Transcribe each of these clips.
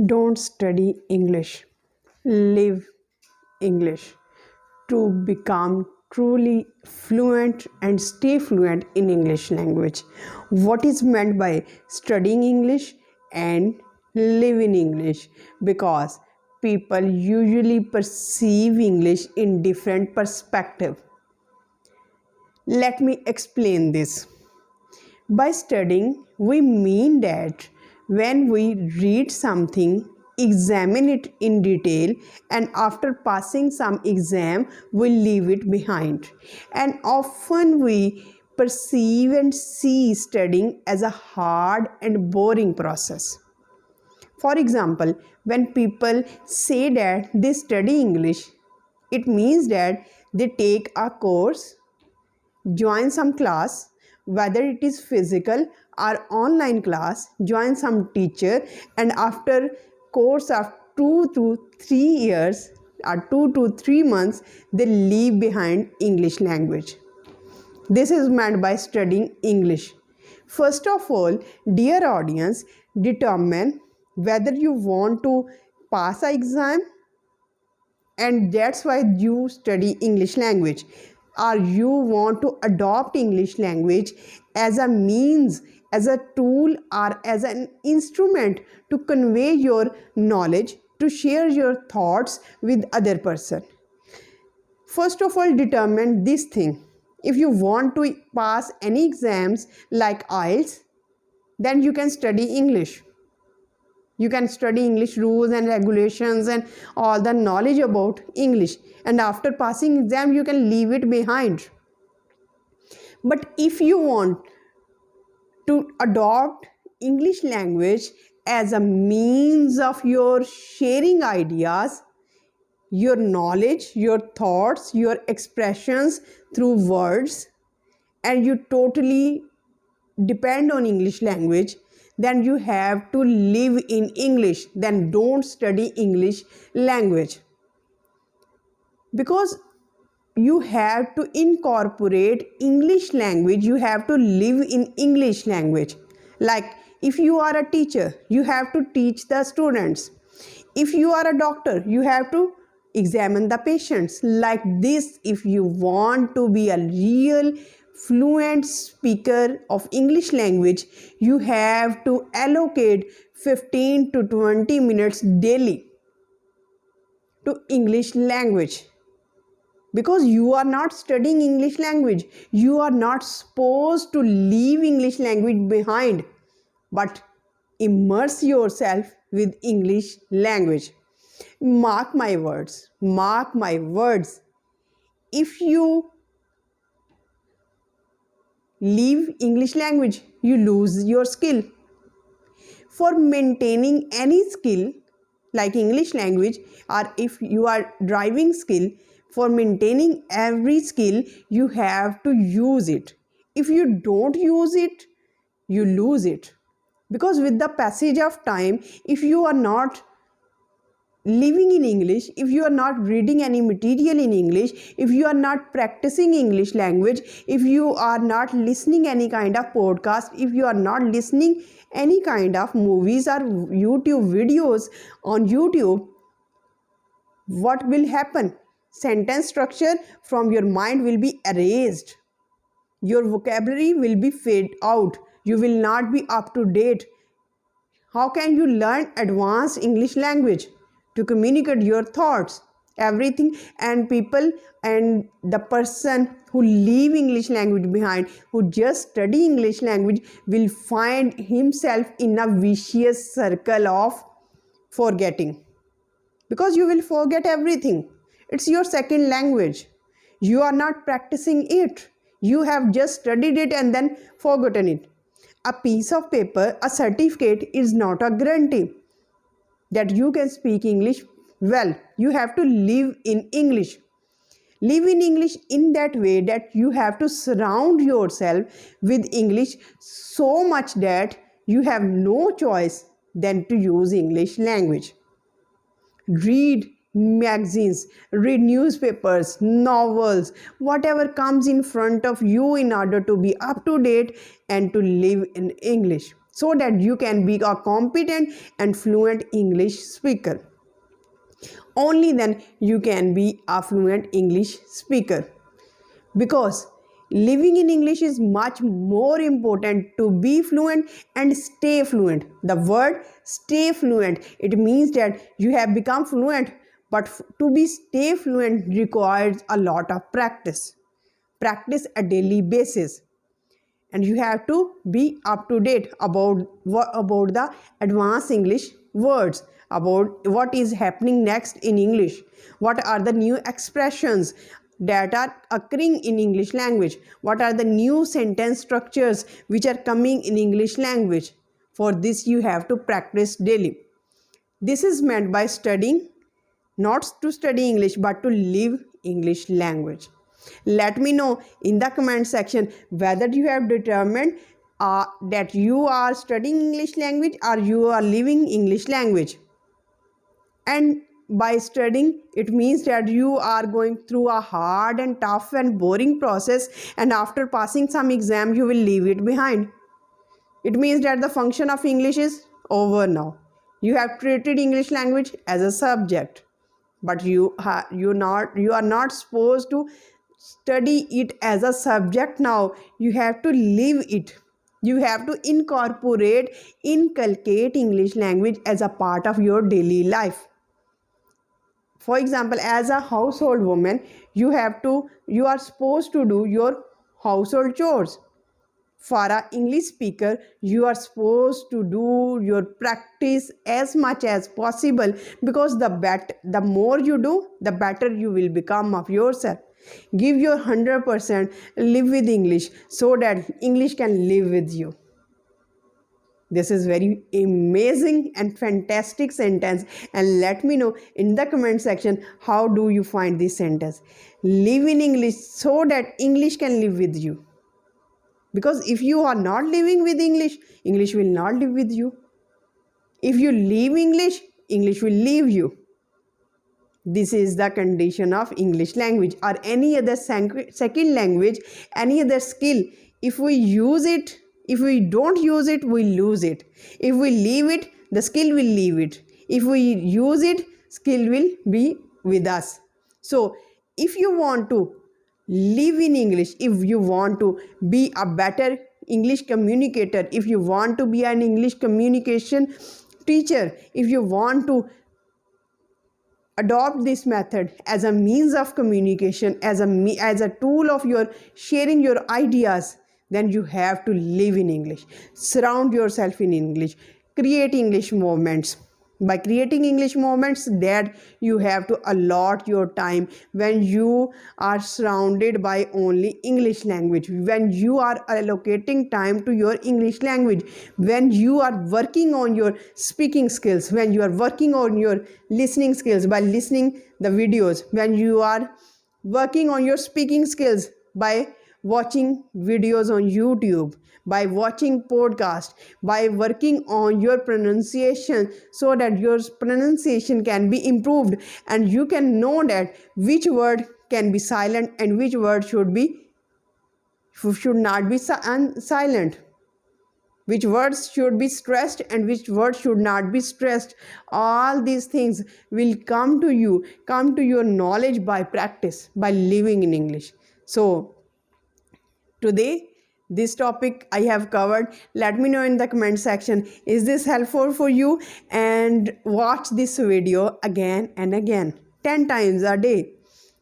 Don't study English, live English to become truly fluent and stay fluent in English language. What is meant by studying English and live in English? Because people usually perceive English in different perspective. Let me explain this. By studying, we mean that when we read something, examine it in detail, and after passing some exam, we leave it behind. And often we perceive and see studying as a hard and boring process. For example, when people say that they study English, it means that they take a course, join some class, whether it is physical or online class, join some teacher, and after course of 2 to 3 years or 2 to 3 months, they leave behind English language. This is meant by studying English. First of all, dear audience, determine whether you want to pass an exam, and that's why you study English language, or you want to adopt English language as a means, as a tool, or as an instrument to convey your knowledge, to share your thoughts with other person. First of all, determine this thing. If you want to pass any exams like IELTS, then you can study English. You can study English rules and regulations and all the knowledge about English, and after passing exam you can leave it behind. But if you want to adopt English language as a means of your sharing ideas, your knowledge, your thoughts, your expressions through words, and you totally depend on English language, then you have to live in English. Then don't study English language, because you have to incorporate English language, you have to live in English language. Like if you are a teacher, you have to teach the students. If you are a doctor, you have to examine the patients. Like this, if you want to be a real fluent speaker of English language, you have to allocate 15 to 20 minutes daily to English language. Because you are not studying English language, you are not supposed to leave English language behind, but immerse yourself with English language. Mark my words, mark my words. If you leave English language, you lose your skill. For maintaining any skill like English language, or if you are driving skill, for maintaining every skill, you have to use it. If you don't use it, you lose it. Because with the passage of time, if you are not living in English, if you are not reading any material in English, if you are not practicing English language, if you are not listening any kind of podcast, if you are not listening any kind of movies or YouTube videos on YouTube, what will happen? Sentence structure from your mind will be erased. Your vocabulary will be fade out. You will not be up to date. How can you learn advanced English language? To communicate your thoughts, everything, and people, and the person who leave English language behind, who just study English language, will find himself in a vicious circle of forgetting. Because you will forget everything. It's your second language. You are not practicing it. You have just studied it and then forgotten it. A piece of paper, a certificate is not a guarantee that you can speak English well. You have to live in English. Live in English in that way that you have to surround yourself with English so much that you have no choice than to use English language. Read magazines, read newspapers, novels, whatever comes in front of you in order to be up to date and to live in English. so that you can be a competent and fluent English speaker. Only then you can be a fluent English speaker, because living in English is much more important to be fluent and stay fluent. The word stay fluent, it means that you have become fluent, but to be stay fluent requires a lot of practice a daily basis, and you have to be up to date about the advanced English words, about what is happening next in English, what are the new expressions that are occurring in English language, what are the new sentence structures which are coming in English language. For this you have to practice daily. This is meant by studying, not to study English but to live English language. Let me know in the comment section whether you have determined that you are studying English language or you are living English language. And by studying, it means that you are going through a hard and tough and boring process, and after passing some exam you will leave it behind. It means that the function of English is over now. You have treated English language as a subject, but you are not supposed to study it as a subject now. You have to live it. You have to inculcate English language as a part of your daily life. For example, as a household woman, you are supposed to do your household chores. For an English speaker, you are supposed to do your practice as much as possible, because the more you do, the better you will become of yourself. Give your 100%, live with English so that English can live with you. This is very amazing and fantastic sentence, and let me know in the comment section how do you find this sentence. Live in English so that English can live with you. Because if you are not living with English, English will not live with you. If you leave English, English will leave you. This is the condition of English language or any other second language, any other skill. If we use it, if we don't use it, we lose it. If we leave it, the skill will leave it. If we use it, skill will be with us. So if you want to live in English, if you want to be a better English communicator, if you want to be an English communication teacher, if you want to adopt this method as a means of communication, as a tool of your sharing your ideas, then you have to live in English. Surround yourself in English. Create English moments. By creating English moments, that you have to allot your time when you are surrounded by only English language, when you are allocating time to your English language, when you are working on your speaking skills, when you are working on your listening skills by listening the videos, when you are working on your speaking skills by watching videos on YouTube, by watching podcasts, by working on your pronunciation so that your pronunciation can be improved and you can know that which word can be silent and which word should not be silent, which words should be stressed and which words should not be stressed. All these things will come to your knowledge by practice, by living in English. So today, this topic I have covered. Let me know in the comment section, is this helpful for you? And watch this video again and again, 10 times a day.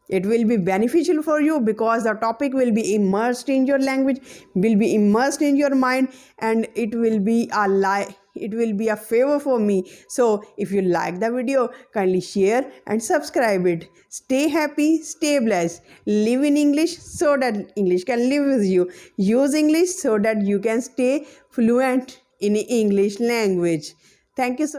It will be beneficial for you because the topic will be immersed in your language, will be immersed in your mind, and it will be a favor for me. So if you like the video, kindly share and subscribe it. Stay happy, stay blessed. Live in English so that English can live with you. Use English so that you can stay fluent in English language. Thank you so